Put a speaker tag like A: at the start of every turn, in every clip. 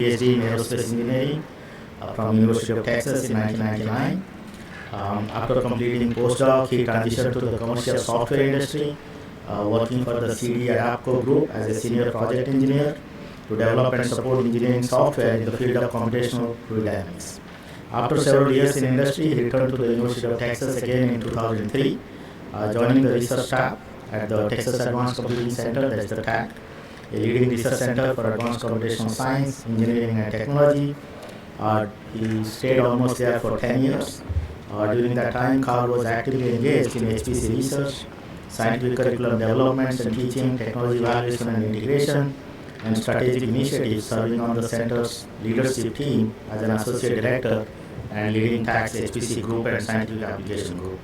A: PhD in aerospace engineering from University of Texas in 1999. After completing postdoc, he transitioned to the commercial software industry, working for the CD Adapco Group as a senior project engineer to develop and support engineering software in the field of computational fluid dynamics. After several years in industry, he returned to the University of Texas again in 2003, joining the research staff at the Texas Advanced Computing Center, that's the TAC, a leading research center for advanced computational science, engineering, and technology. He stayed almost there for 10 years. During that time, Karl was actively engaged in HPC research, scientific curriculum developments and teaching, technology evaluation and integration, and strategic initiatives, serving on the center's leadership team as an associate director and leading TAC's HPC group and scientific application group.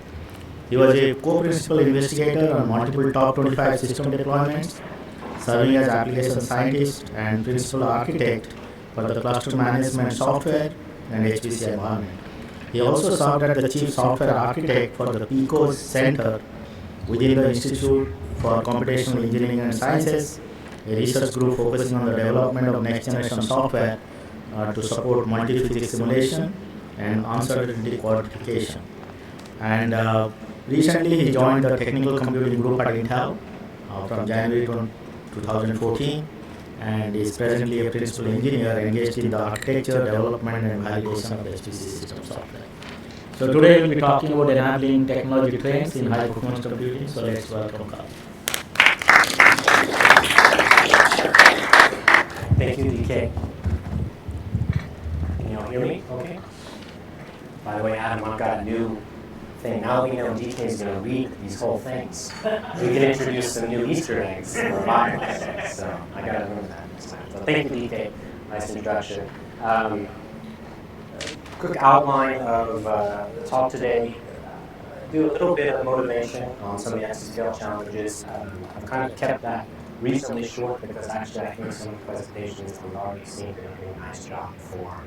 A: He was a co-principal investigator on multiple top 25 system deployments, serving as application scientist and principal architect for the cluster management software and HPC environment. He also served as the chief software architect for the PICO Center within the Institute for Computational Engineering and Sciences, a research group focusing on the development of next-generation software to support multi-physics simulation and uncertainty quantification. And recently, he joined the technical computing group at Intel from January 2014, and is presently a principal engineer engaged in the architecture, development, and validation of HPC system software. So today we'll be talking about enabling technology trends in high-performance computing. So let's welcome Karl.
B: Thank you, DK. Can you all hear me? Okay. By the way, Adam, I've got a new thing. Now we know DK is going to read these whole things. We can introduce some new Easter eggs or Bibles. So I got to remember that next time. So thank you, DK. Nice introduction. Quick outline of the talk today. Do a little bit of motivation on some of the Exascale challenges. I've kind of kept that reasonably short because actually I think some of the presentations that we've already seen did a really nice job for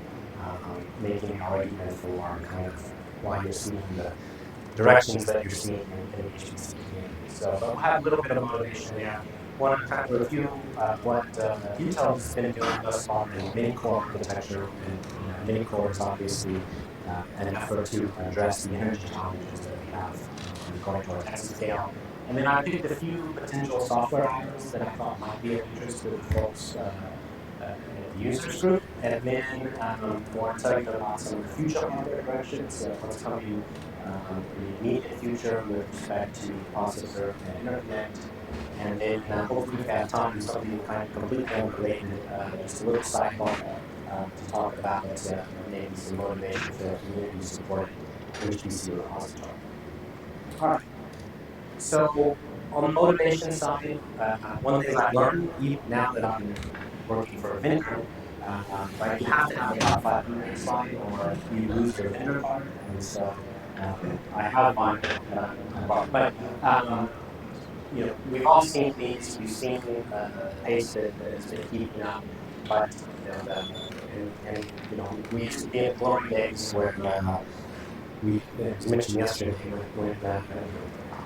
B: making an argument for kind of why you're seeing the directions that you're seeing in the HPC community. So but we'll have a little bit of motivation there. I want to kind of review what Intel has been doing thus far in mini-core architecture. And mini-core is obviously an effort to address the energy challenges that we have going towards Exascale. And then I picked a few potential software items that I thought might be of interest to the folks in the users group. And then I want to tell you about some of the future hardware directions, what's coming in the immediate future with respect to processor and interconnect. And then hopefully we have time to do something kind of completely unrelated, just a little sidebar to talk about maybe some motivation for the community to support HPC repository. All right. So on the motivation side, one thing I've learned, even now that I'm working for a vendor, right, you have to have a top 500 slide or you lose your vendor card. And so I have mine, but you know, we've all seen these. We've seen the pace that has been keeping up, but you know, we used to be in glory days where we, as mentioned yesterday, when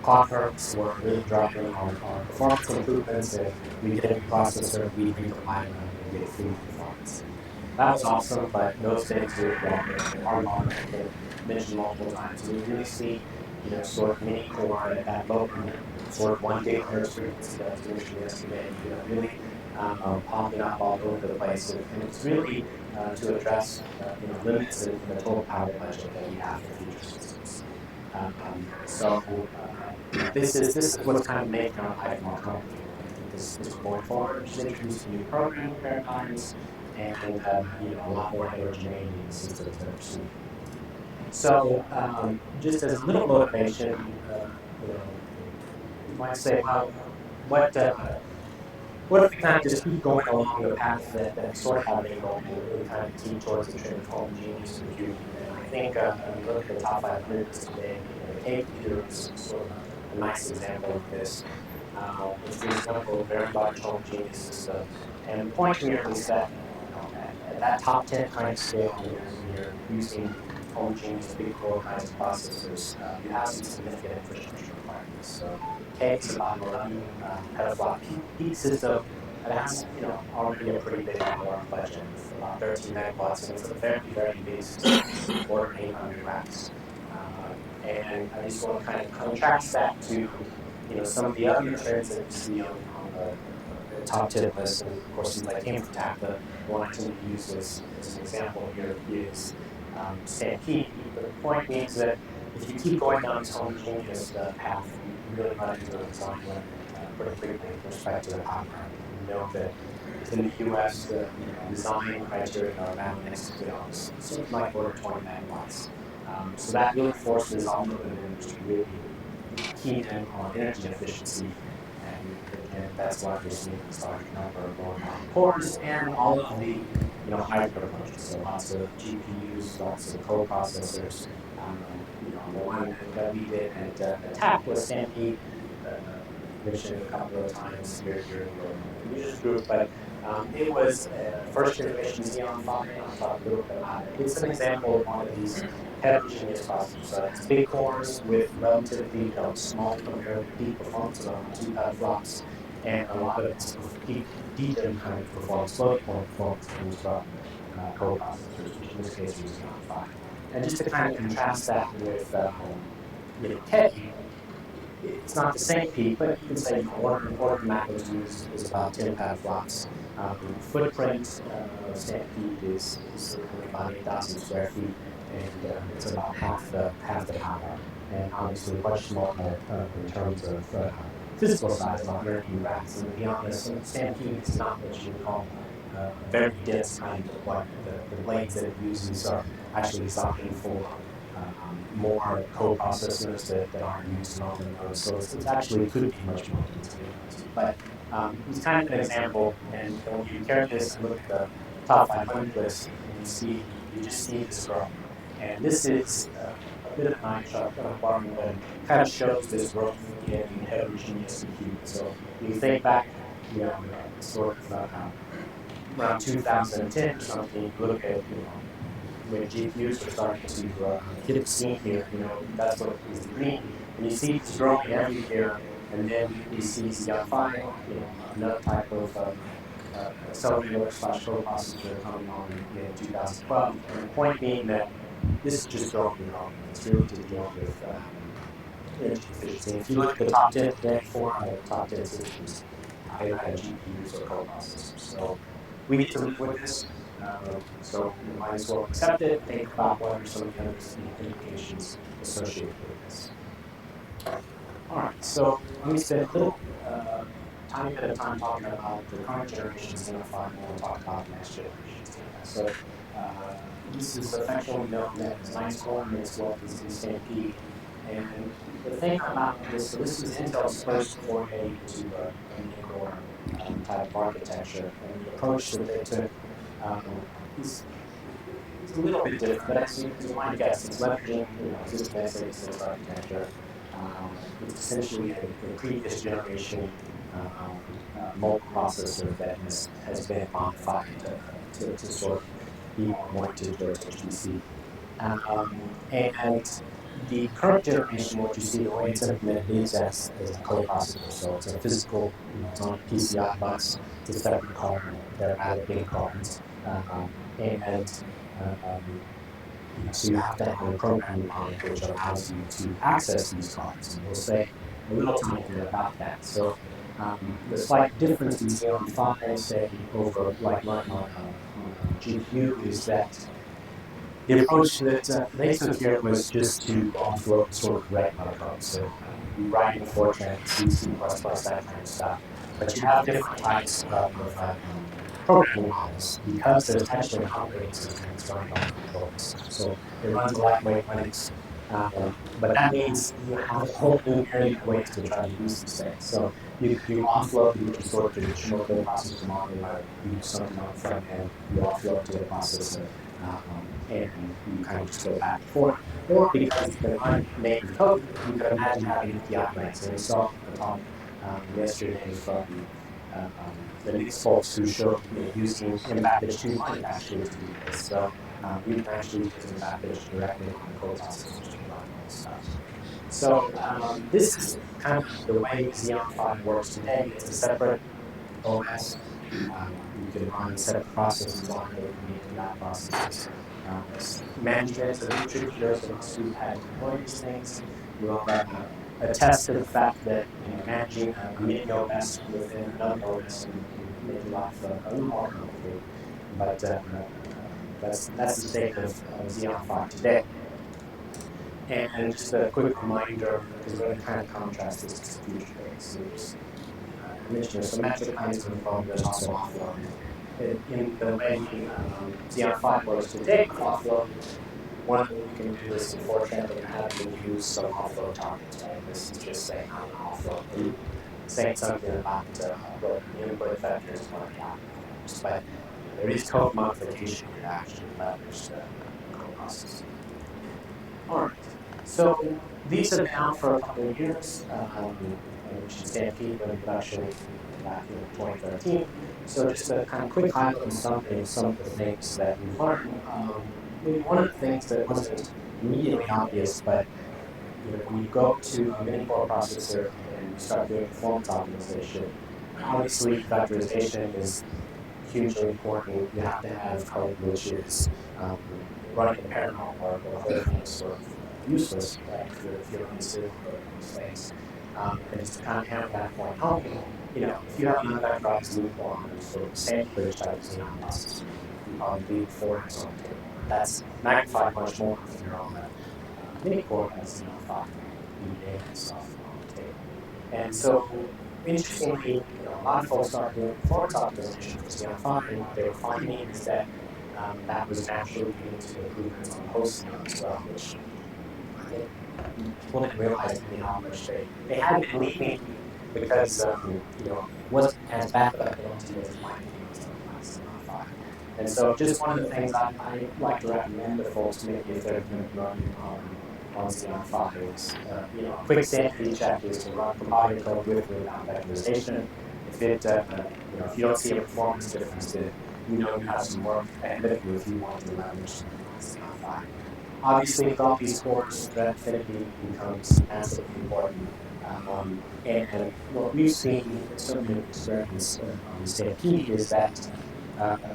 B: clockworks were really driving our performance improvements, and we get a new processor, we provide them and get free performance. That was awesome, but those days are long. I've been mentioned multiple times. We really see, you know, sort of mini core at that low, sort of 1 gigahertz frequency that was mentioned yesterday, you know, really popping up all over the place, and it's really to address you know, limits in the total power budget that we have for future systems. So this is what's kind of making our life more complicated. I think this going forward, just introducing new programming paradigms and you know, a lot more heterogeneity in the systems that we're seeing. So just as a little motivation, you know, you might say, well, what if we kind of just keep going along the path that we sort of have been going and really kind of keep towards the trend of homogeneous computing? And I think when you look at the top 500 lists today, the K-computer is sort of a nice example of this. It's an example of very large homogeneous system. And the point here is that at that top 10 kind of scale, when you're using homogeneous big coreized processors, you have some significant infrastructure requirements. So K is about 11 petaflop peak system, it has, already a pretty big power budget, about 13 megawatts, and it's a very, very big system, more than 800 racks. And I just want to kind of contrast that to, some of the other trends that you see on the top 10 list. And of course, since I came from TAC, the one I tend to use as an example here is Stampede. But the point being that if you keep going down this homogeneous path, you really run into a design limit pretty quickly with respect to the power. You know that in the U.S., the design criteria are around Exascale is something like order 20 megawatts. So that really forces all of the vendors to really key in on energy efficiency, and that's why we're seeing this large number of lower power cores and all of the hybrid approaches. So lots of GPUs, lots of co-processors. The one that we did at TAC was Stampede. Mentioned a couple of times here during the users group, but it was first generation Xeon Phi. I'll talk a little bit about it. It's an example of one of these heterogeneous processors. So it has big cores with relatively small comparative peak performance, around 2 petaflops, and a lot of its peak DRAM kind of performance, floating point performance comes from co-processors, which in this case was Xeon Phi. And just to kind of contrast that with Teddy, it's not the same peak, but you can say order magnitude is about 10 petaflops. Footprint Stampede is only about 8,000 square feet, and it's about half the power, and obviously much smaller in terms of physical size, about 180 racks. And to be honest, Stampede is not what you would call a very dense kind of what the blades that it uses are actually designed for more co-processors that aren't used in all the nodes. So it actually could be much more dense. But it's kind of an example, and when you carry this and look at the top 500 list, and you just see this growth. And this is a bit of an eye chart that I'm borrowing, but it kind of shows this growth in heterogeneous compute. So you think back, sort of around 2010 or something, you look at, when GPUs are starting to hit the scene here, that's what is the green. And you see it's growing every year, and then we see Xeon Phi, another type of accelerator slash co-processor coming on in 2012. And the point being that this is just growing and growing. It's really to deal with energy efficiency. If you look at the top 10 today, 4 out of the top 10 systems either had GPUs or co-processors. So we need to live with this. So you might as well accept it, think about what are some of the other implications associated with this. All right, so let me spend a little tiny bit of time talking about the current generation Xeon Phi, and we'll talk about the next generation Xeon. So this is affectionately known as 9-core, and it's what is in Stampede. And the thing about this, so this is Intel's first foray into a mini-core type of architecture, and the approach that they took is a little bit different, but as you might guess, it's leveraging existing x86 architecture. It's essentially a previous generation multiprocessor that has been modified to sort of be more pointed towards HPC. And the current generation, what you see, the way it's implemented is as a co-processor. So it's a physical, it's on a PCI bus, it's a separate card, they're rather big cards. And so you have to have a programming logic which allows you to access these cards. And we'll say a little tiny bit about that. So the slight difference in Xeon Phi, say, over like running on a GPU is that the approach that they took here was just to offload sort of regular code. So you write in Fortran, C, that kind of stuff. But you have different types of programming models because there's actually an operating system that's running on the control system. So it runs a lightweight Linux, but that means you have a whole new myriad of ways to try to use these things. So you offload your sort of traditional co-processor model, where you use something on the front end, you offload to the processor, and you kind of just go back and forth. Or because you can run native code, you can imagine having API links. And we saw the talk yesterday from the Linux folks who showed using MVAPICH 2 Light actually to do this. So you can actually use MVAPICH directly on the co-processors to run all this stuff. So this is kind of the way Xeon Phi works today. It's a separate OS. You can run set up processes on it, or API processes. Management is a bit tricky. Those of us who've had to deploy these things will attest to the fact that managing a mini OS within another OS can make your life a little more complicated. But that's the state of Xeon Phi today. And just a quick reminder, because we're going to kind of contrast this to future days. So just I mentioned there's some mechanism involved. There's also offload. In the way Xeon Phi works today with offload, one of the things you can do is, unfortunately, have to use some offload targets. Right? This is just saying I'm going to offload loop, saying something about what the input vectors and what the output vectors. But there is code modification here to actually leverage the code process. All right. So these have been out for a couple of years. Which is Stampede went in production back in 2013. So just a kind of quick high-level summary of some of the things that we've learned. Maybe one of the things that wasn't immediately obvious, but when you go to a mini core processor and you start doing performance optimization, obviously vectorization is hugely important. You have to have code which is running in parallel, or the whole thing is sort of useless, right? If you're running serial code on these things. And just to kind of hammer that point home, if you have an unvectorized loop on sort of sample bridge type Xeon processor, you probably leave 4x on the table. But that's magnified much more if you're on a mini core that's Xeon Phi. You need 8x stuff on the table. And so, interestingly, a lot of folks started doing performance optimization for Xeon Phi, and what they were finding is that that was naturally leading to improvements on host Xeon as well, which I think people didn't realize maybe how much they had been leaving because it wasn't as backup ability as it might be on something like Xeon Phi. And so, just one of the things I like to recommend to folks, maybe if they're going to be running on Xeon Phi, is a quick sanity check is to compile your code with or without vectorization. If you don't see a performance difference, then you have some work ahead of you if you want to leverage something like Xeon Phi. Obviously, with all these cores, thread affinity becomes massively important. And what we've seen, certainly with experience on Stampede, is that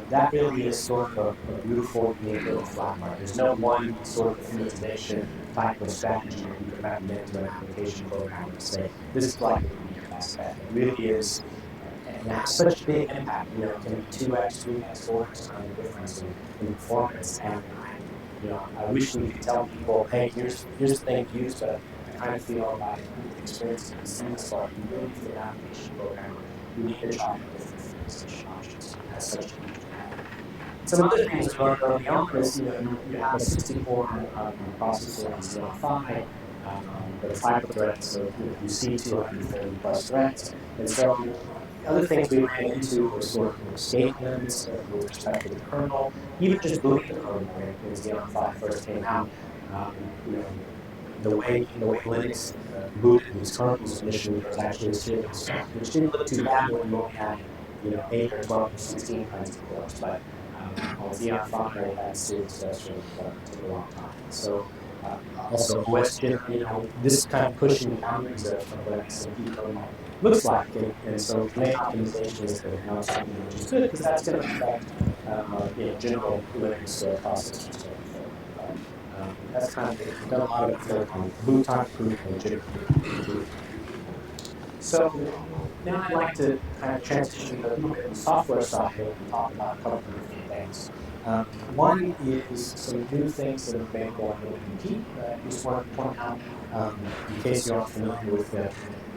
B: that really is sort of a beautiful, unique little flower. There's no one sort of affinitization type of strategy that you can recommend to an application programmer to say, this is likely to be your best bet. It really is, and it has such a big impact. It can be 2x, 3x, 4x kind of difference in performance. And I wish we could tell people, hey, here's the thing to use, but I kind of feel by the experience that we've seen this far, you really, for an application programmer, you need to try different optimization options. It has such a huge impact. Some other things we learned early on is, you have a 64 processor on Xeon Phi, but it's hyper-threaded, so you see 240 plus threads. And so other things we ran into were sort of scaling limits with respect to the kernel, even just booting the kernel when Xeon Phi first came out. The way Linux booted these kernels initially, there was actually a serial start, which didn't look too bad when you only had 8 or 12 or 16 kinds of cores, but on Xeon Phi, that serial start took a long time. So also OS generally, this kind of pushing the boundaries of what an XMP kernel looks like, and so we made optimizations that are now something which is good because that's going to affect general Linux processors going forward. But that's kind of we've done a lot of effort on boot time improvement and jitter improvement. So now I'd like to kind of transition a little bit to the software side and talk about a couple of different things. One is some new things that are available on OpenMP. I just wanted to point out, in case you aren't familiar with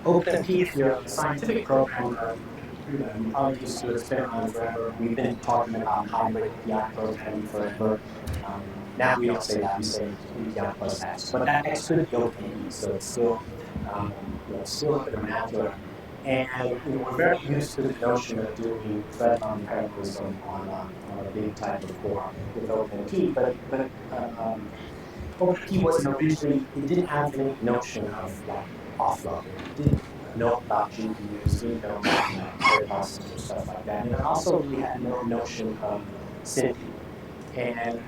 B: OpenMP, if you're a scientific programmer, you're probably used to it. It's been around forever. We've been talking about hybrid API programming forever. Now we don't say that; we say API plus X. But that X could be OpenMP, so it's still, still in the vernacular. And we're very used to the notion of doing thread bound parallelism on a big type of core with OpenMP, but OpenMP wasn't originally. It didn't have any notion of like offload. It didn't know about GPUs, didn't know about data processors, stuff like that. And it also really had no notion of SIMD. And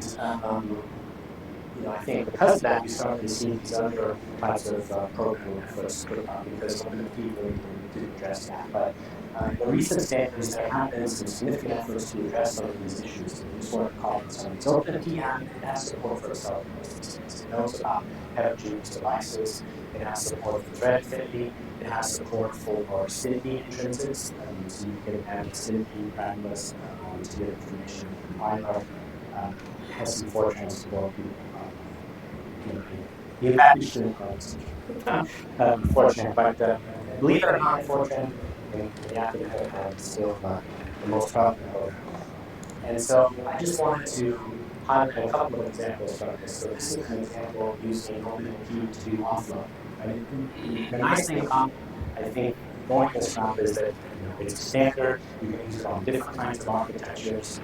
B: I think because of that, we started to see these other types of programming efforts put up because OpenMP really didn't address that. But in the recent standards, there have been some significant efforts to address some of these issues, and I just wanted to call out some of these. OpenMP has support for accelerating these things. It knows about heterogeneous devices. It has support for thread affinity. It has support for STIND intrinsics, so you can add STIND parameters to get information in the compiler. It has some Fortran support. The MVAPICH didn't quite exist. Fortran, but believe it or not, Fortran in the active header is still the most prevalent program. And so I just wanted to highlight a couple of examples from this. So this is an example using OpenMP to do offload. Right? The nice thing about, I think, going this route is that it's standard. You can use it on different kinds of architectures.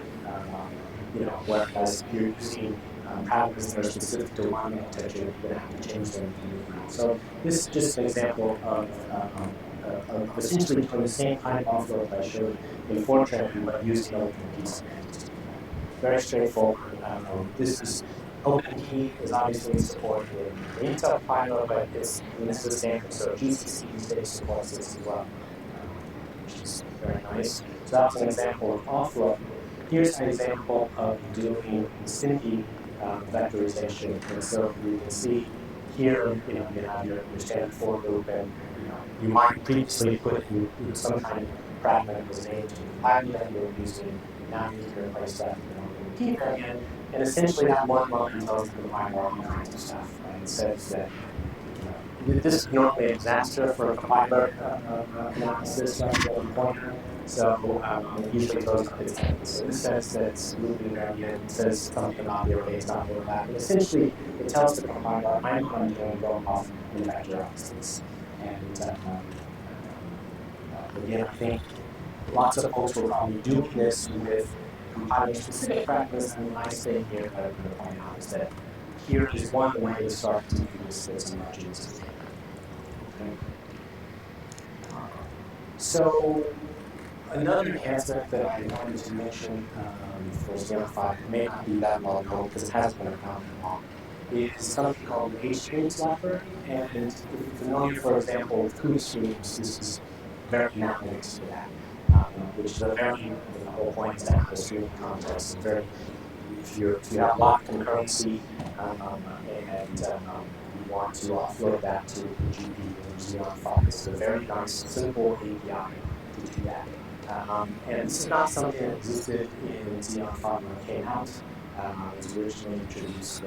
B: Whereas if you're using parameters that are specific to one architecture, you're going to have to change them in moving around. So this is just an example of essentially doing the same kind of offload that I showed in Fortran, but using OpenMP semantics to do that. Very straightforward. This is OpenMP is obviously supported in the Inte compiler, but this is a standard. So GCC these days supports this as well, which is very nice. So that was an example of offload. Here's an example of doing STIND vectorization. And so you can see here, you have your standard for loop, and you might previously put in some kind of parameter that was named to the compiler that you were using. Now you can replace that with an OpenMP variant. And essentially that one line tells the compiler all kinds of stuff. Right? It says that this is normally a disaster for a compiler analysis, right? The pointer. So it usually throws up its head. So this says that it's looping variant. It says something about the arrays not overlapping. Essentially, it tells the compiler, I know what I'm doing, go off and vectorize this. And again, I think lots of folks were probably doing this with compiler-specific practice. And the nice thing here that I'm going to point out is that here is one way to start to do this that's homogeneous to data. Okay. So another enhancement that I wanted to mention for Xeon Phi may not be that well known because it hasn't been around that long, is something called the H-streams library. And if you're familiar, for example, with CUDA streams, this is very analogous to that, which is a very, the whole point is to have a streaming context. And if you have a lot of concurrency and you want to offload that to the GPU in Xeon Phi, this is a very nice, simple API to do that. And this is not something that existed in Xeon Phi when it came out. It was originally introduced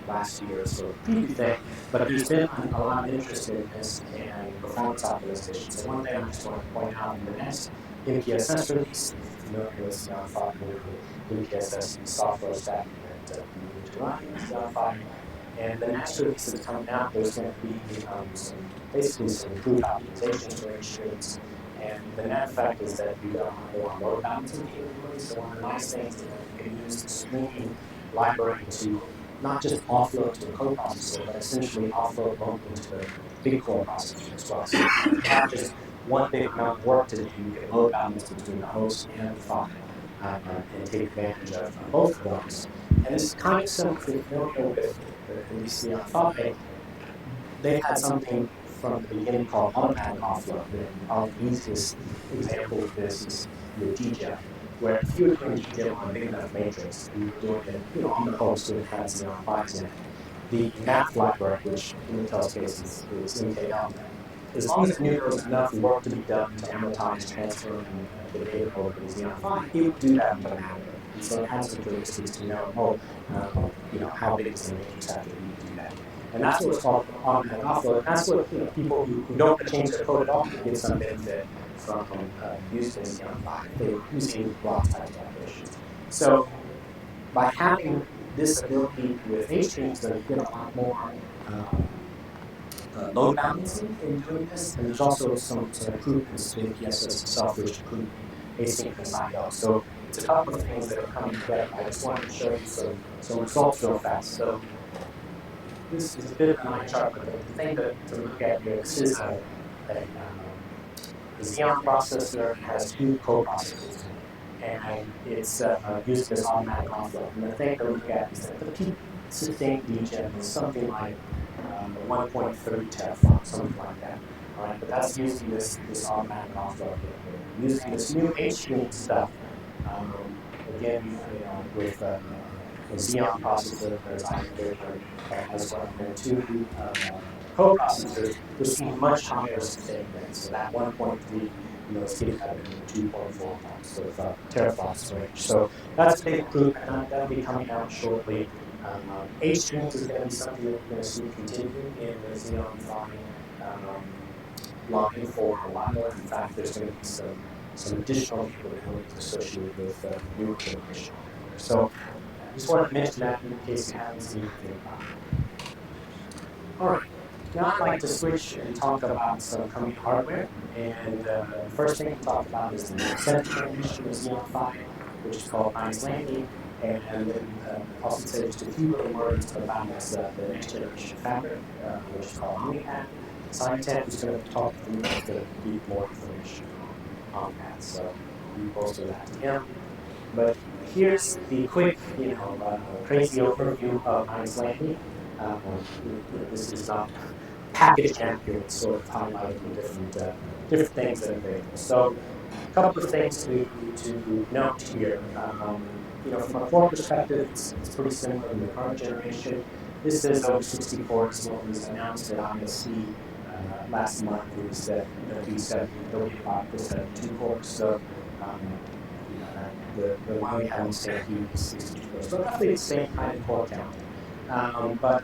B: last year, so preview thing, but there's been a lot of interest in this and performance optimization. So one thing I just want to point out in the next MPSS release, if you're familiar with Xeon Phi, the MPSS software stack that you need to run in Xeon Phi, and the next release that's coming out, there's going to be basically some improved optimizations for H-streams. And the net effect is that you get more load balancing capabilities. So one of the nice things is that you can use the streaming library to not just offload to the coprocessor, but essentially offload locally to the big core processor as well. So you have just one big amount of work to do. You can load balance between the host and the Phi and take advantage of both of those. And this is kind of similar, if you're familiar with at least the Phi, they've had something from the beginning called automatic offload. And probably the easiest example of this is your DGEP, where if you were doing DGEP on a big enough matrix, you were doing it on the host and it had Xeon Phi's in it. The math library, which in Intel's case is Inte, as long as it knew there was enough work to be done to amortize transferring the data over to Xeon Phi, it would do that automatically. And so it has some heuristics to know, how big is the matrix after you do that. And that's what's called automatic offload. And that's what people who don't change their code at all can get some benefit from using Xeon Phi. They were using block type operations. So by having this ability with H-streams, then you get a lot more load balancing in doing this, and there's also some improvements to MPSS itself, which include asynchronous I/O. So it's a couple of things that are coming together. I just wanted to show you some results real fast. So this is a bit of an eye chart, but the thing to look at here, this is a Xeon processor has two co-processors in it, and it's using this automatic offload. And the thing to look at is that the peak sustained degen is something like 1.3 teraflops, something like that. All right, but that's using this automatic offload capability. Using this new H-stream stuff, again, with a Xeon processor, there's Iron as well, and two co-processors, we're seeing much higher sustained rate. So that 1.3, is getting up into 2.4 flops of teraflops range. So that's a big improvement. That'll be coming out shortly. H-streams is going to be something that you're going to see continue in the Xeon Phi line for a while. In fact, there's going to be some additional capabilities associated with the newer generation hardware. So I just wanted to mention that in case you haven't seen anything about it. All right. Now I'd like to switch and talk about some coming hardware. And the first thing to talk about is the seventh generation of Xeon Phi, which is called Nice Landing. And then also say just a few little words about the next generation fabric, which is called OmniPad. Scientech is going to talk to you, is going to give you more information on that. So you post that to him. But here's the quick, crazy overview of Nice Landing. This is not package accurate, sort of highlighting the different things that are available. So a couple of things to note here. From a core perspective, it's pretty similar to the current generation. This is over 60 cores. What was announced at ISC last month is that there'll be about 72 cores. So the one we have on Stanford is 62 cores. So roughly the same kind of core count. But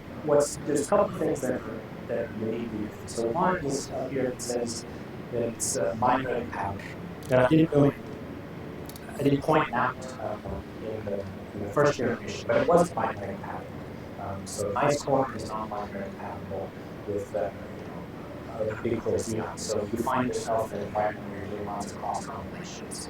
B: there's a couple of things that are uniquely different. So one is up here it says that it's binary compatible. And I didn't point it out in the first generation, but it wasn't binary compatible. So Nice Core is non-binary compatible with big core Xeon. So if you find yourself in an environment where you're doing lots of cross combinations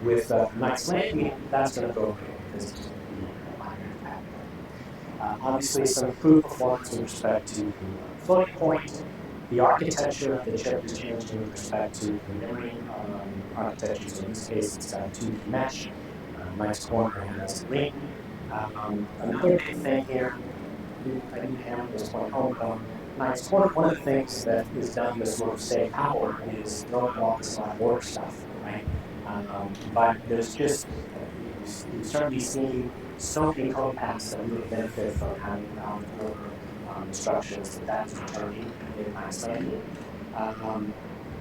B: with Nice Landing, that's going to go away because it's going to be binary compatible. Obviously, some improved performance with respect to the floating point. The architecture of the chip is changing with respect to the memory architecture. So in this case, it's got a 2D mesh. Nice corner has a ring. Another big thing here, I didn't hammer this point home, but Nice corner, one of the things that is done to sort of save power is throwing off the slide order stuff, right? But there's just, you've certainly seen so many code paths that really benefit from having order instructions that is returning in Nice Landing.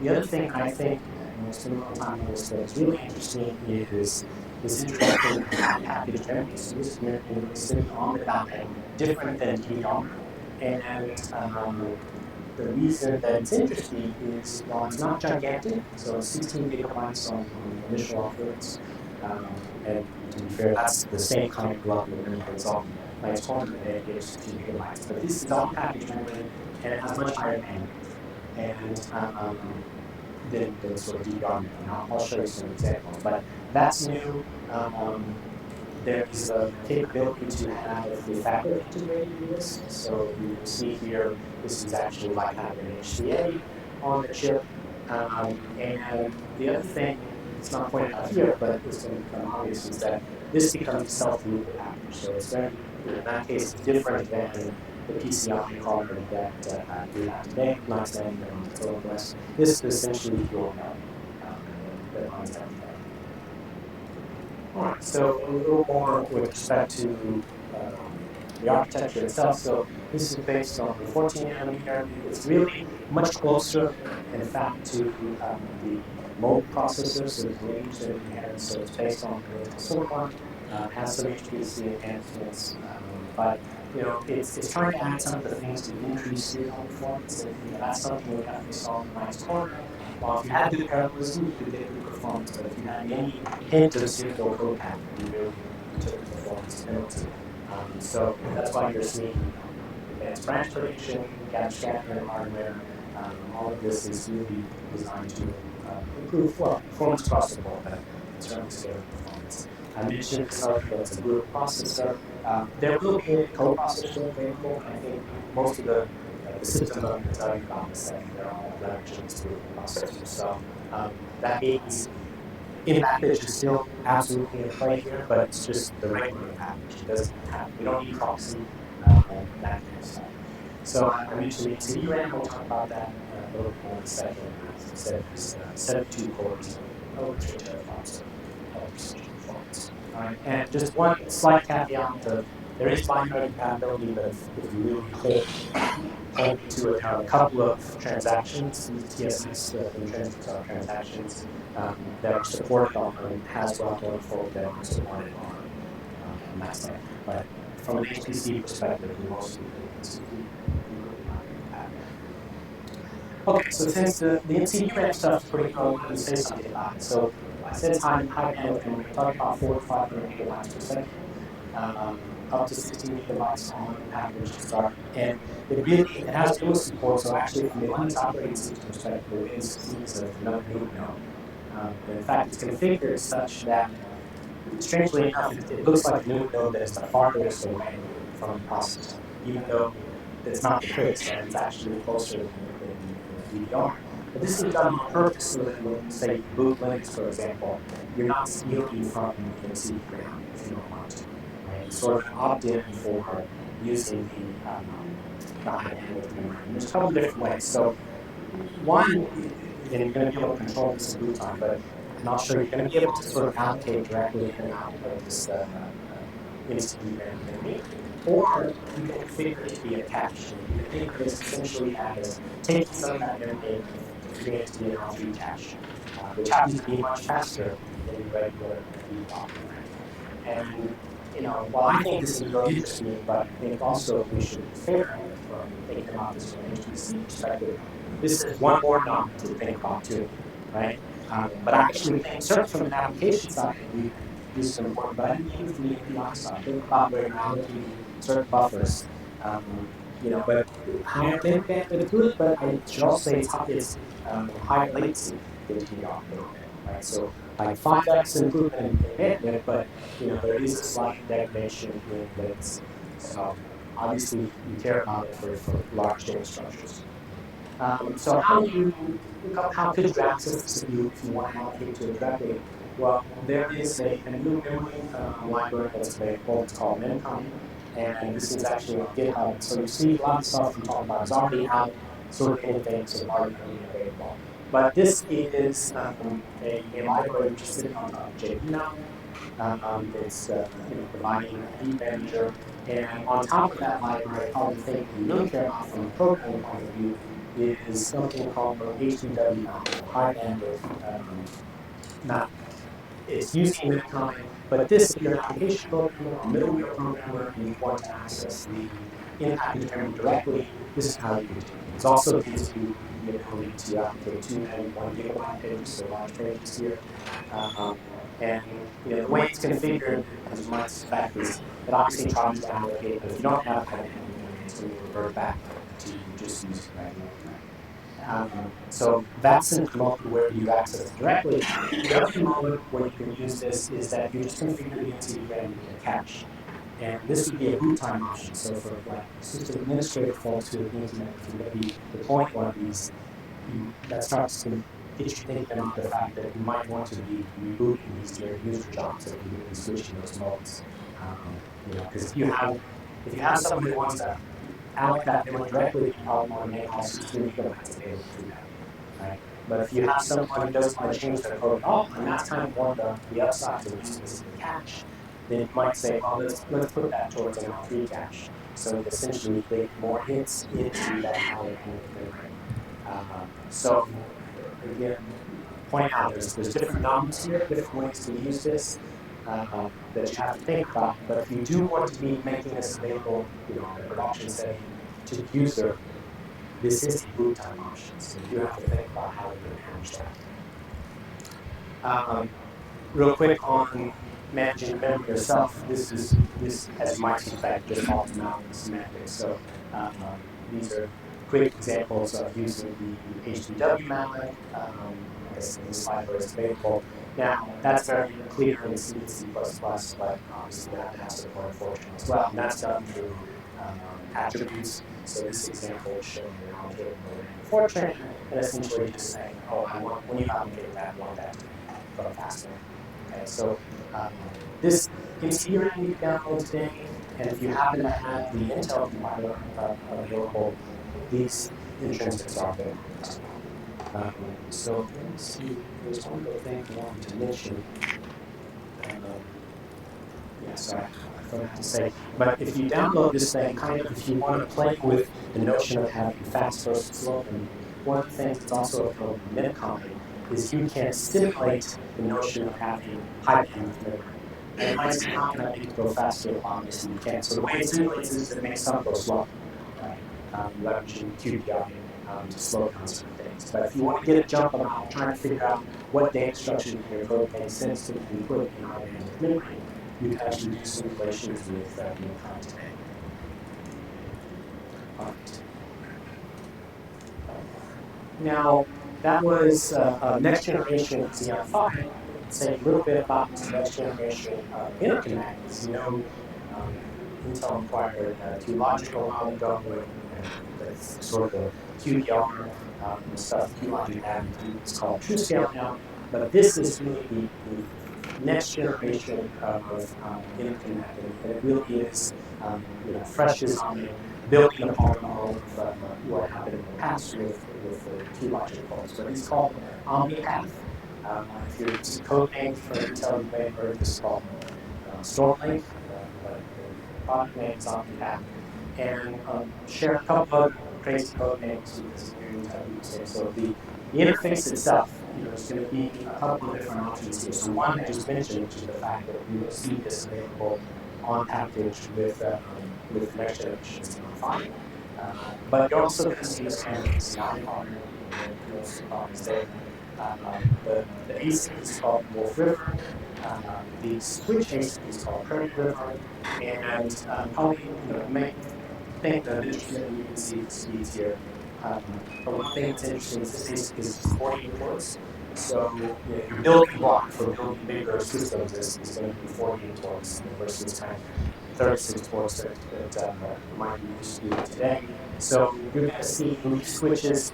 B: The other thing I think, and it's been a long time on this, that is really interesting is this introduction of package memory. So this is memory sitting on the die, different than DDR. And the reason that it's interesting is, while it's not gigantic, so it's 16 gigabytes on the initial offerings, and to be fair, that's the same kind of level of memory that's on Nice Corner today, it's 16 gigabytes. But this is all package memory, and it has much higher bandwidth. And than sort of DDR memory. I'll show you some examples, but that's new. There's a capability to have the fabric integrated in this. So you can see here, this is actually like having an HCA on the chip. And the other thing, it's not pointed out here, but it's going to become obvious, is that this becomes a self-loop package. So it's very, in that case, it's different than the PCI card that we have today, Nice Landing on the total OS. This is essentially your node that runs everything. All right, so a little more with respect to the architecture itself. So this is based on the 14 nanometer. It's really much closer, in fact, to the mobile processor, so the range that we had. So it's based on the silicon, has some HPC enhancements, but it's trying to add some of the things to increase the performance, and that's something we definitely saw in Nice Corner. Well, if you had good parallelism, you could get good performance, but if you had any hint of serial code pattern, you really took the performance penalty. So that's why you're seeing advanced branch prediction, gap scattering hardware. All of this is really designed to improve performance across the board, but certainly scale performance. I mentioned that's a group processor. There will be a co-processor available. I think most of the systems I'm going to tell you about in a second, they're all leveraging this group processor. So that means MVAPICH is still absolutely in play here, but it's just the regular package. It doesn't have, we don't need proxy. that kind of stuff. So I mentioned the NCD RAM. We'll talk about that a little bit more in a second. As I said, there's 72 cores, over 3 teraflops of precision performance. All right, and just one slight caveat of there is binary compatibility, but if you really hold me to it, there are a couple of transactions, these TSS, the intrinsics are transactions, that are supported on Haswell going forward that aren't supported on that side. But from an HPC perspective, you mostly completely binary compatible. Okay, so since the NCD RAM stuff is pretty cool, let me say something about it. So I said it's high bandwidth memory. We're talking about 400 to 500 gigabytes per second, up to 16 gigabytes on average to start. And it has dual support. So actually, from the Linux operating system perspective, the Win 16 is another GNU node. In fact, it's configured such that, strangely enough, it looks like a GNU node that is the farthest away from the processor, even though that's not the case, right? It's actually closer than the DDR. But this is done on purpose so that when, say, you boot Linux, for example, you're not stealing from the NC RAM if you don't want to. Right? You sort of opt in for using the high bandwidth memory. And there's a couple of different ways. So one, again, you're going to be able to control this in boot time, but and I'll show you, you're going to be able to sort of allocate directly in and out of this NCD RAM memory. Or you can configure it to be a cache. And you can think of this essentially as taking some of that memory and configuring it to be an L3 cache, which happens to be much faster than your regular DDR RAM. And while I think this is really interesting, but I think also we should be fair from thinking about this from an HPC perspective, this is one more number to think about too, right? But I actually think, certainly from an application side, this is important, but I think even from the API side, think about where you're allocating certain buffers. But higher bandwidth is good, but I should also say it's higher latency than DDR a little bit, right? So like 5x improvement in bandwidth, but there is a slight degradation in latency. So obviously you care about it for large data structures. So how could you access this if you want to allocate to it directly? Well, there is a new memory library that's available. It's called Memcom, and this is actually on GitHub. And so you see a lot of stuff I'm talking about is already out, sort of in advance and already available. But this is a library which is sitting on top of JP now. It's providing a heap manager, and on top of that library, probably the thing you really care about from a programming point of view is something called HDW mount, high bandwidth mount. It's using Memcom, but this, if you're an application programmer or middleware programmer and you want to access the in-package memory directly, this is how you would do it. It also gives you the ability to allocate 2 and 1 gigabyte pages, so large pages here. And the way it's configured, as you might suspect, is it obviously tries to allocate, but if you don't have high bandwidth memory, it's going to revert back to just using regular memory. So that's in mode where you access it directly. The other mode where you can use this is that you just configure the NCD RAM to be a cache. And this would be a boot time option. So for like system administrator folks who are thinking that if you're going to be deploying one of these, that starts to get you thinking about the fact that you might want to be rebooting these during user jobs and be switching those modes. Because if you have someone who wants to allocate that memory directly, you probably want to make all 16 gigabytes available to that, right? But if you have someone who doesn't want to change their code at all, and that's kind of one of the upsides of using this in the cache, then you might say, well, let's put that towards an L3 cache. So it essentially bake more hits into that higher bandwidth memory. So again, point out there's different numbers here, different ways to use this that you have to think about. But if you do want to be making this available, in a production setting to the user, this is a boot time option. So you do have to think about how you're going to manage that. Real quick on managing the memory yourself, this, as you might suspect, just falls out in semantics. So these are quick examples of using the HDW malloc. This library is available. Now, that's very clear in C and C++, but obviously you have to have support for Fortran as well. And that's done through attributes. So this example is showing you how to Fortran and essentially just saying, oh, when you allocate that, I want that to go faster. Okay, so this NCD RAM you download today, And if you happen to have the Intel compiler available, these intrinsics are available. So let me see, there's one other thing I wanted to mention. Yeah, sorry, I forgot to say. But if you download this thing, kind of, if you want to play with the notion of having fast versus slow memory, one of the things that's also available in MIPCOM is you can simulate the notion of having high bandwidth memory. And you might say, how can I make it go faster? Well, obviously you can. So the way it simulates is it makes some go slow, right? Leveraging QPI to slow down certain things. But if you want to get a jump on trying to figure out what data structure in your code makes sense to be put in high bandwidth memory, you can actually do simulations with MIPCOM today. All right. Now, that was next generation Xeon Phi. Say a little bit about the next generation interconnect. As you know, Intel acquired QLogic a while ago, and that's sort of the QPR stuff QLogic had is called TrueScale now. But this is really the next generation of interconnect, and it really is fresh design, building upon all of what happened in the past with the QLogic folks. But it's called OmniPath. If you're using code names for Intel, you may have heard this called Stormlink, but the product name is OmniPath. And share a couple of crazy code names because of your Intel use. So the interface itself, is going to be a couple of different options here. So one I just mentioned, which is the fact that you will see this available on package with next generation Xeon Phi. But you're also going to see this kind of ACI partner, those products there. The ASIC is called Wolf River. The switch ASIC is called Prairie River. And probably, you may think that interesting, you can see the speeds here. But one thing that's interesting is this ASIC is 48 ports. So your building block for building bigger systems is going to be 48 ports versus kind of 36 ports that might be used to today. So you're going to see leaf switches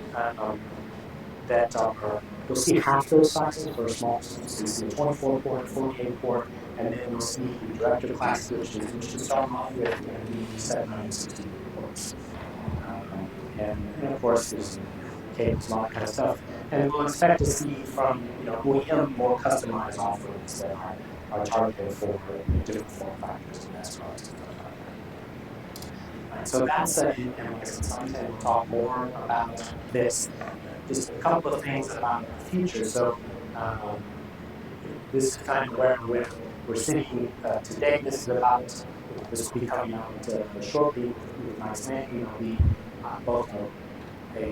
B: that are, you'll see half those sizes for small systems. So you see a 24 port, 48 port, and then you'll see the director class switches, which to start off with are going to be 760 ports. And of course, there's cables and all that kind of stuff. And we'll expect to see from OEM more customized offerings that are targeted for different form factors and best products. Right, so that's and like I said, sometime we'll talk more about this. Just a couple of things about the future. So this is kind of where we're sitting today. This is about this will be coming out shortly with nice name. It'll be both a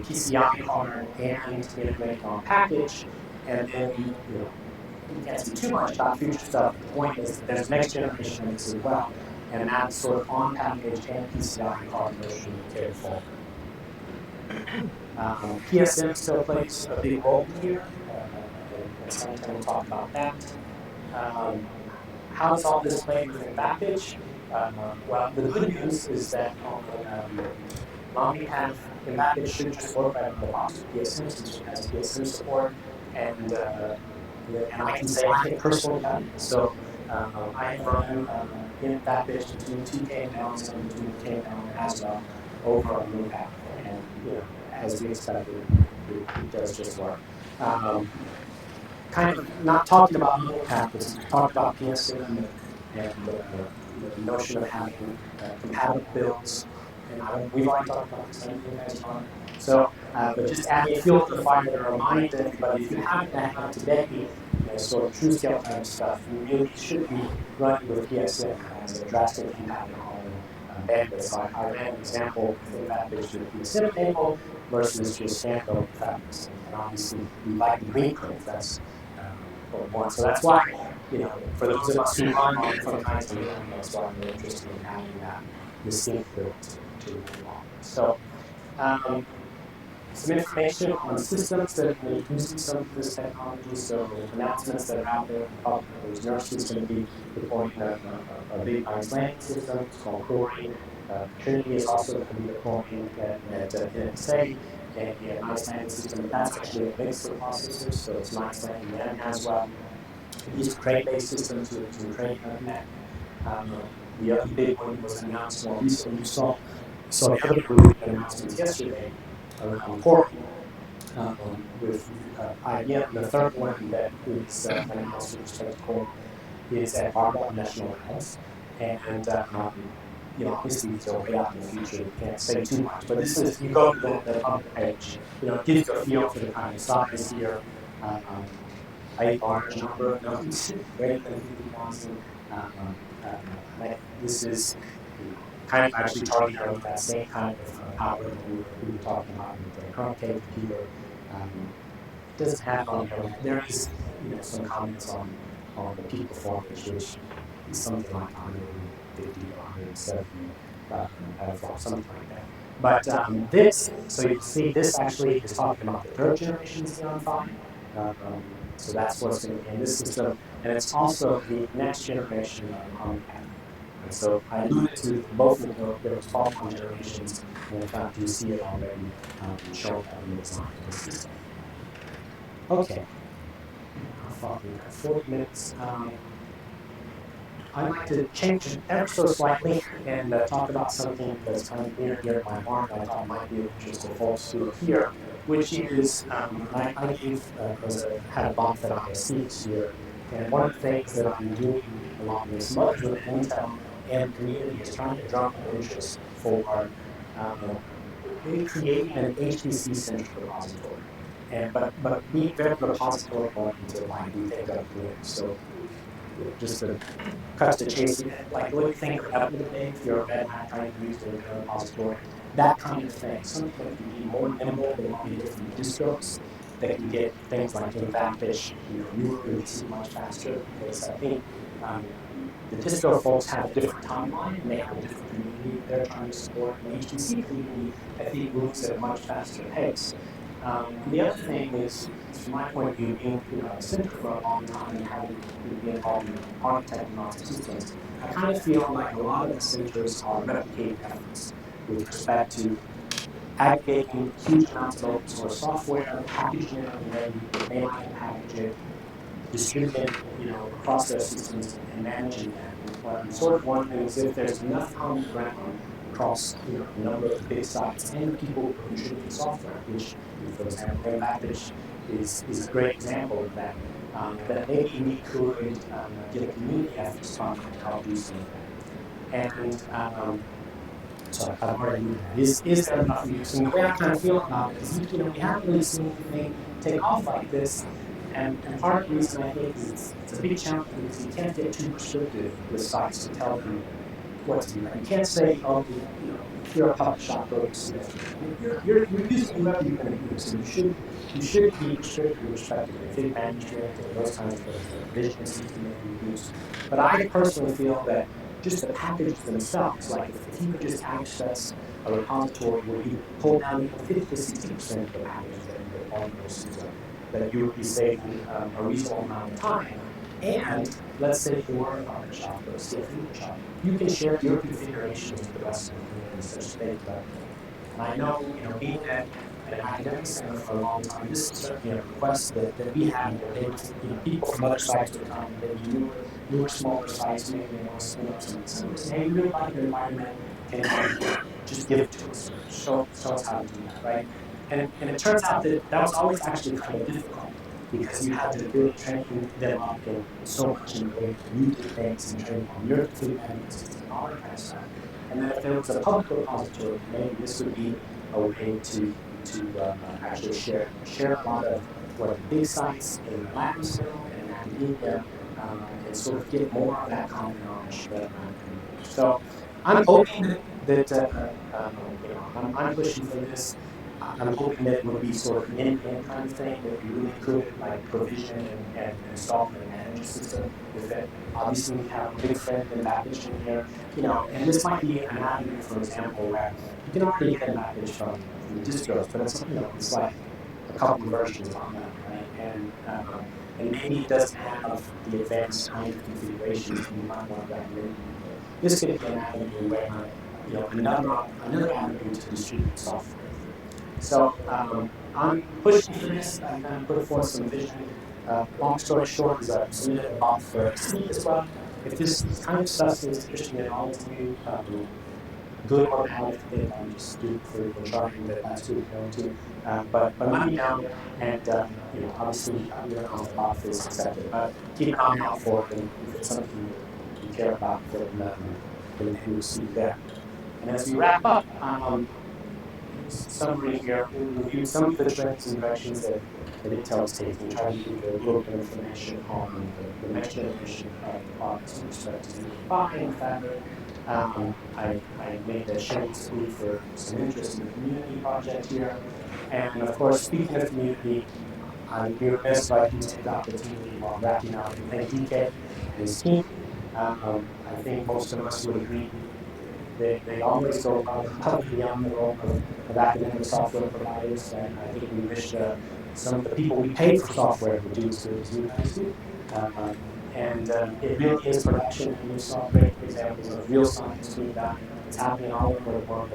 B: PCI card and integrated on package, and then you can't see too much about future stuff. The point is that there's next generation of this as well, and that's sort of on package and PCI card version carried forward. PSM still plays a big role here, and sometime we'll talk about that. How does all this play within MVAPICH? Well, the good news is that on OmniPath, MVAPICH should just work right out of the box with PSM, since it has PSM support, and I can say I have personally done it. So I have run in MVAPICH between 2K pounds and between K pound as well over on MVAPICH, and as we expected, it does just work. Kind of not talking about MVAPICH, but we talked about PSM and the notion of having compatible builds. And we've already talked about this, you guys on. So, but just adding fuel to the fire to remind everybody, if you happen to have today, sort of true scale type stuff, you really should be running with PSM as a drastic impact on bandwidth. So I ran an example with that picture of PSM table versus just standalone fabrics. And obviously, we like the green curve. That's one. So that's why, for those of us who run on different kinds of memory, that's why we're interested in having that distinct build to move on. So, some information on systems that are using some of this technology. So, announcements that are out there. There's Nurse is going to be deploying a big ice landing system. It's called Corey. Trinity is also going to be deploying at NSA. And an ice landing system, that's actually a mix of processors, so it's an ice landing and as well. These are crate-based systems to crate connect. The other big one was announced more recently. You saw the other related announcements yesterday around Karl with IBM. The third one that is announced with respect to Karl is at Barbara National Labs. And obviously these are way out in the future. We can't say too much. But this is, you go to the public page, it gives you a feel for the kind of size here. A large number of nodes, greater than 50,000. This is kind of actually targeting that same kind of power that we were talking about with the current K computer. It doesn't have on here. There is some comments on the peak performance, which is something like 150 or 170 petaflops, something like that. But so you see, this actually is talking about the third generation Xeon Phi. So that's what's going to be in this system, and it's also the next generation of Omni. And so I alluded to both of them. There was 12 generations, and in fact, you see it already showing up in the design of the system. Okay. How far? We've got 40 minutes. I'd like to change it ever so slightly and talk about something that's kind of near and dear to my heart. I thought might be of interest to folks who are here, which is I had a bump at ISC this year, and one of the things that I'm doing along with some others with Intel and the community is trying to drum up interest for creating an HPC-centric repository. But being very repository oriented like we think of doing. So just to cut to the chase, like what you think of Apple today, if you're a Red Hat trying to use the repository, that kind of thing. Something that can be more nimble than all the different distros that can get things like MVAPICH, newer releases much faster. Because I think the distro folks have a different timeline and they have a different community they're trying to support. And the HPC community, I think, moves at a much faster pace. The other thing is, from my point of view, being at the center for a long time and having been involved in architecting lots of systems, I kind of feel like a lot of the centers are replicating efforts with respect to aggregating huge amounts of open source software, packaging it in a way that they like to package it, distributing across their systems and managing that. And what I'm sort of wondering is if there's enough common ground across a number of the big sites and the people who are contributing software, which, for example, MVAPICH is a great example of that. That maybe we could get a community effort started to help do some of that. And so I've already moved that. Is there enough use? And the way I kind of feel about it is, we haven't really seen anything take off like this. And part of the reason I think is it's a big challenge because you can't get too prescriptive with sites to tell them what to do. You can't say, oh, if you're a public shop, go to Smith. You're using whoever you're going to use, so you should be prescriptive with respect to config management and those kinds of things, the provisioning system that you use. But I personally feel that just the packages themselves, like if you could just access a repository where you pull down 50 to 60% of the packages that you deploy in your system, that you would be saving a reasonable amount of time. And let's say you were a public shop or a CFE shop, you can share your configurations with the rest of the community such that they develop. And I know, being at an academic center for a long time, this is certainly a request that we have. People from other sites would come, maybe newer, smaller sites, maybe they want to spin up some centers. Hey, we really like your environment, can you just give it to us, show us how to do that, right? And it turns out that was always actually kind of difficult because you had to really train them up in so much in the way that you did things and train on your config management system and all that kind of stuff. And then if there was a public repository, maybe this would be a way to actually share a lot of what the big sites in the lab still and in academia and sort of get more of that common knowledge spread around the community. So I'm hoping that I'm pushing for this. I'm hoping that it would be sort of an end-to-end kind of thing, that we really could like provision and install and manage a system with it. Obviously, we have a big friend in MVAPICH in here, and this might be an avenue, for example, where you can already get MVAPICH from the distros, but it's like a couple of versions on that, right? And maybe it doesn't have the advanced kind of configurations that you might want to recommend. This could be an avenue where another avenue to distribute software. So I'm pushing for this. I'm going to put forth some vision. Long story short is I submitted a bot for Steam as well. if this kind of stuff is interesting at all to you, good or bad, if they just do it for trying, that's good to know too. But let me know, and obviously we don't know if the offer is accepted, but keep an eye out for it, and if it's something you care about, then we'll see you there. And as we wrap up, summary here, we reviewed some of the trends and directions that Intel is taking, trying to give you a little bit of information on the next generation of products with respect to Xeon Phi and Fabric. I made a shameless plea for some interest in the community project here. And of course, speaking of community, I'd be remiss if I didn't take the opportunity while wrapping up and thank DK and his team. I think most of us would agree they always go above and beyond the role of academic software providers, and I think we wish some of the people we pay for software would do as good as you guys do. It really is production, and you saw great examples of real science being done. It's happening all over the world.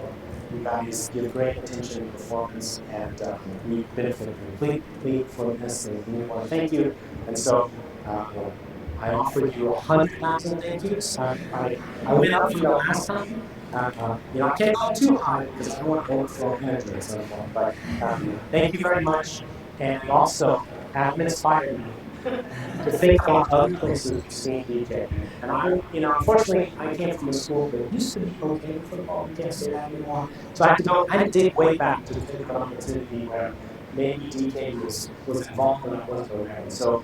B: You guys give great attention and performance, and we benefit completely from this, and we want to thank you. And so, I offered you 100,000 thank yous. I went up from the last time. I can't go too high because I don't want to overflow energy at some point. But thank you very much, and also have inspired me to think about other places we've seen DK. And unfortunately, I came from a school that used to be okay with football. We can't say that anymore. So I had to dig way back to think of an opportunity where maybe DK was involved when I wasn't aware. And so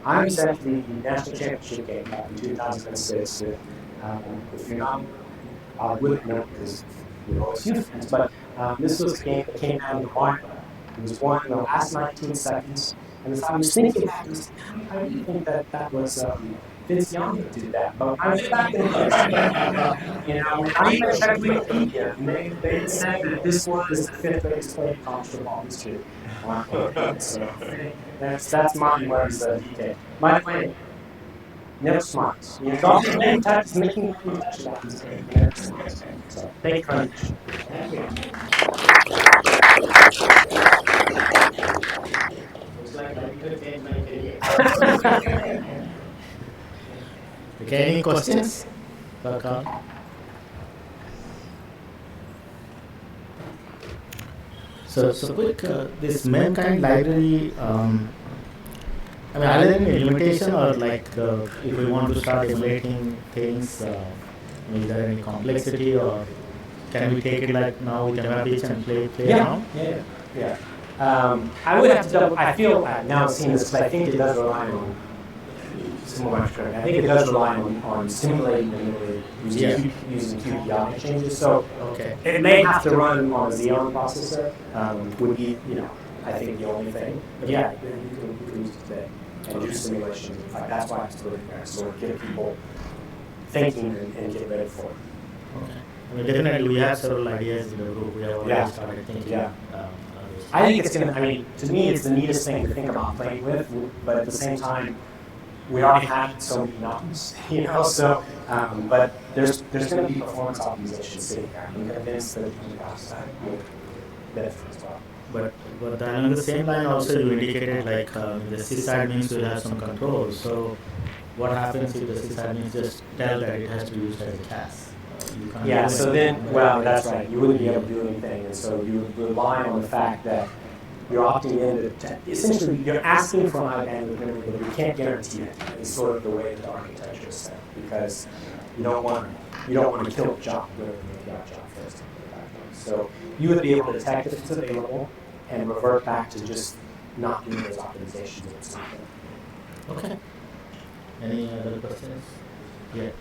B: I was at the national championship game back in 2006. If you're not, I wouldn't know because we're always youth fans. But this was a game that came out of the wire. It was won in the last 19 seconds. And as I was thinking back, I didn't think that was Vince Young that did that. But I went back and looked. And I even checked Wikipedia, and they said that this was the fifth greatest play in college football history. So that's mine, whereas DK. By the way, never smiles. Don't make making touchdowns. Never smiles. So thank you very much. Thank you.
A: Looks like I could change my career. Okay, any questions for Karl? So quick, this mankind library, I mean, are there any limitation or if we want to start emulating things, is there any complexity or can we take it like now with MVAPICH and play around?
B: Yeah. I would have to double. I feel now seeing this because I think it does rely on. I think it does rely on simulating and using QPI changes. So it may have to run on a Xeon processor. Would be I think the only thing. But yeah, you can use it today and do simulations. In fact, that's why I put it there. So get people thinking and get ready for it.
A: Okay. I mean, definitely we have several ideas in the group. We have already started thinking.
B: Yeah. I think it's going to, to me, it's the neatest thing to think about playing with, but at the same time, we already have so many knobs, so, but there's going to be performance optimization sitting there. I'm convinced that will benefit as well.
A: But along the same line also you indicated the sysadmins will have some control. So what happens if the sysadmins just tell that it has to be used as a CAS?
B: Yeah, so then, that's right. You wouldn't be able to do anything, and so you would rely on the fact that you're opting in to essentially you're asking for high bandwidth memory, but you can't guarantee it. It's sort of the way the architecture is set because you don't want to kill the job. You want to make the job first. So you would be able to detect if it's available and revert back to just not doing those optimizations at some point.
A: Okay. Any other questions? Yeah.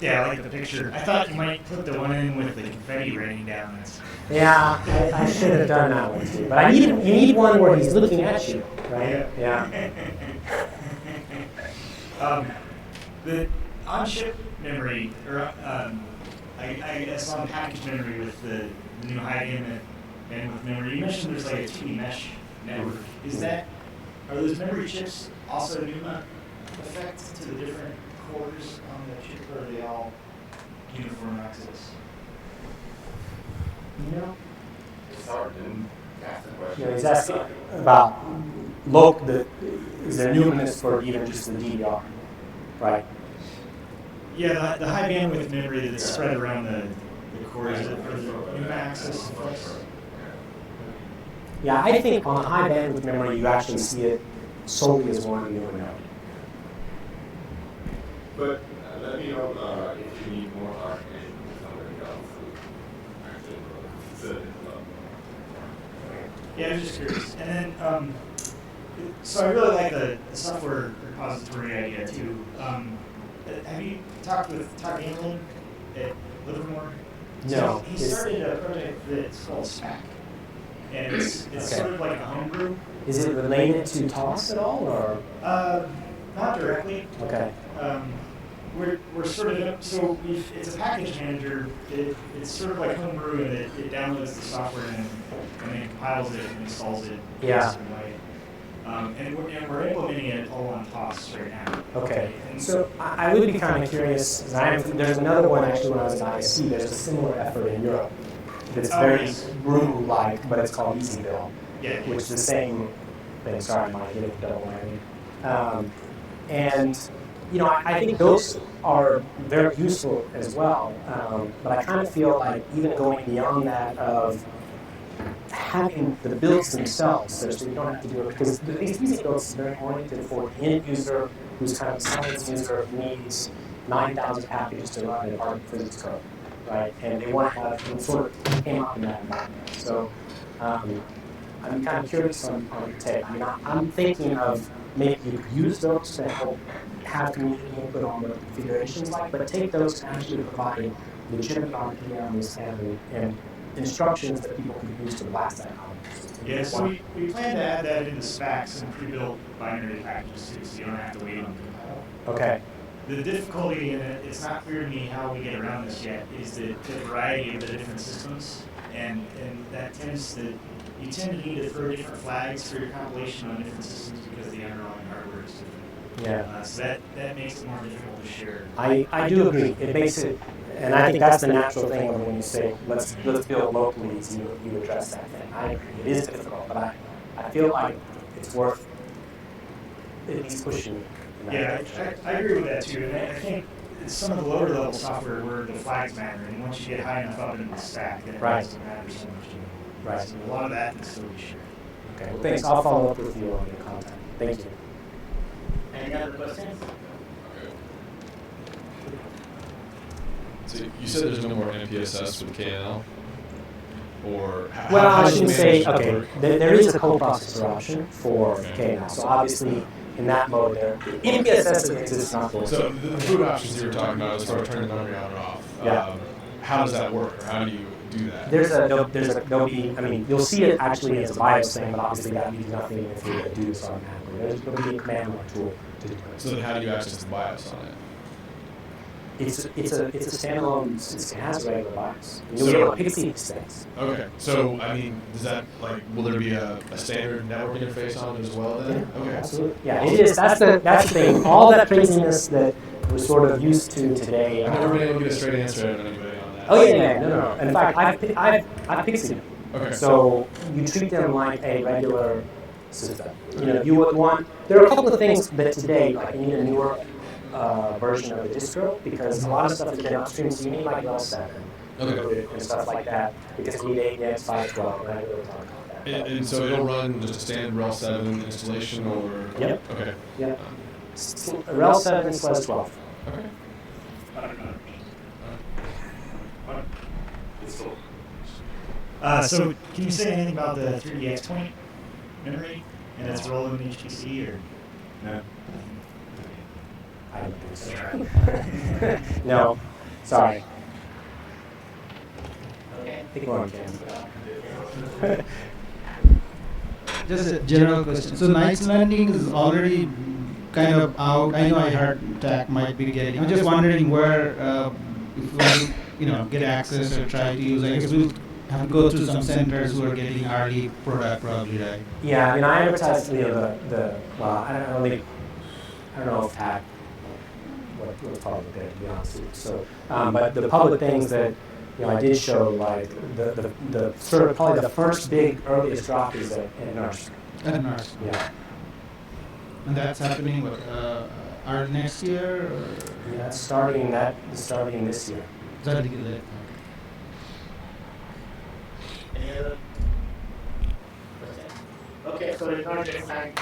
C: Yeah, I like the picture. I thought you might put the one in with the confetti raining down.
B: Yeah, I should have done that one too. But you need one where he's looking at you, right? Yeah.
C: The on-chip memory, or I guess on-package memory with the new high bandwidth memory. You mentioned there's like a 2D mesh network. Are those memory chips also NUMA effect to the different cores on the chip, or are they all uniform access?
D: It's hard to ask the question.
B: He's asking about is there numinous for even just the DDR, right?
C: Yeah, the high bandwidth memory that's spread around the core, is it for the new access folks?
B: Yeah, I think on high bandwidth memory, you actually see it solely as one new node.
D: But let me know if you need more architecture for somebody else who actually set it up.
C: Yeah, I'm just curious. And then, so I really like the software repository idea too. Have you talked with Todd Gamlin at Livermore?
B: No.
C: So he started a project that's called SPAC. And it's
B: Okay.
C: sort of like a homebrew.
B: Is it related to TOS at all, or?
C: Not directly.
B: Okay.
C: We're sort of, so it's a package manager. It's sort of like homebrew, and it downloads the software and then compiles it and installs it in
B: Yeah.
C: a certain way. And we're implementing it all on TOS right now.
B: Okay.
C: And
B: So I would be kind of curious. There's another one actually when I was at ISC. There's a similar effort in Europe that's very brew-like, but it's called EasyBuild,
C: yeah,
B: which is the same thing. Sorry, I'm getting double whammy. And you know, I think those are very useful as well. But I kind of feel like even going beyond that of having the builds themselves, so you don't have to do it, because these easy builds is very oriented for the end user who's kind of a science user who needs 9,000 packages to run in particle physics code, right? And they want to have some sort of came up in that environment. So I'm kind of curious on your take. I mean, I'm thinking of maybe you could use those to help have community input on what configurations like, but take those to actually provide legitimate RPMs and instructions that people can use to blast that out.
C: yeah. So we plan to add that into specs and pre-built binary packages too, so you don't have to wait on compile.
B: Okay.
C: The difficulty in it, it's not clear to me how we get around this yet, is the variety of the different systems, and that you tend to need to throw different flags for your compilation on different systems because the underlying hardware is different.
B: Yeah.
C: So that makes it more difficult to share.
B: I do agree. It makes it, and I think that's the natural thing of when you say let's build locally. So you address that thing. I agree. It is difficult, but I feel like it's worth at least pushing.
C: Yeah, I agree with that too. And I think some of the lower level software where the flags matter, and once you get high enough up into the stack, then it doesn't matter so much to you.
B: Right.
C: So a lot of that can still be shared.
B: Okay. Well, thanks. I'll follow up with you on your contact. Thank you.
A: Any other questions?
D: So you said there's no more NPSS with KNL? Or
B: Well,
D: how
B: I
D: does
B: shouldn't
D: the
B: say,
D: management
B: okay,
D: work?
B: there is a coprocessor option for
D: Okay.
B: KNL. So obviously, in that mode there, NPSS exists not for.
D: So the boot options you were talking about as far as turning the memory on or off,
B: Yeah.
D: how does that work? Or how do you do that?
B: There'll be, I mean, you'll see it actually as a BIOS thing, but obviously that means nothing if you're going to do this automatically. There'll be a command line tool to do it.
D: So then how do you access the BIOS on it?
B: It's a standalone, it has a regular BIOS. You'll be able to pick these things.
D: Okay. So, I mean, does that, like, will there be a standard network interface on it as well then?
B: Yeah,
D: Okay.
B: absolutely. Yeah, it is. That's the thing. All that craziness that we're sort of used to today.
D: I've never been able to get a straight answer out of anybody on that.
B: Oh yeah, no. In fact, I've pixied them.
D: Okay.
B: So you treat them like a regular system. You know, you would want. There are a couple of things that today, like you need a newer version of the distro because a lot of stuff has been upstream. So you need like RHEL 7
D: Okay.
B: and stuff like that because you need AVX 512. And I really talk about that.
D: And so it'll run just a standard RHEL 7 installation or?
B: Yep.
D: Okay.
B: Yeah. RHEL 7/12.
D: Okay.
C: So can you say anything about the 3DX point memory and its role in the HPC or no?
B: I don't think so. No, sorry.
A: Okay.
B: Think more on camera.
E: Just a general question. So Knight's Landing is already kind of out. I know I heard TAC might be getting. I'm just wondering where, if we, get access or try to use. I guess we'll have to go through some centers who are getting early product probably, right?
B: Yeah, I mean, I advertised well, I don't know if TAC what probably there, to be honest with you. So, but the public things that I did show, like the sort of probably the first big earliest drop is at NERSC.
E: At NERSC.
B: Yeah,
E: And that's happening what, early next year? Or
B: Yeah, starting this year.
E: is that okay.
A: Any other questions? Okay, so we're going to thank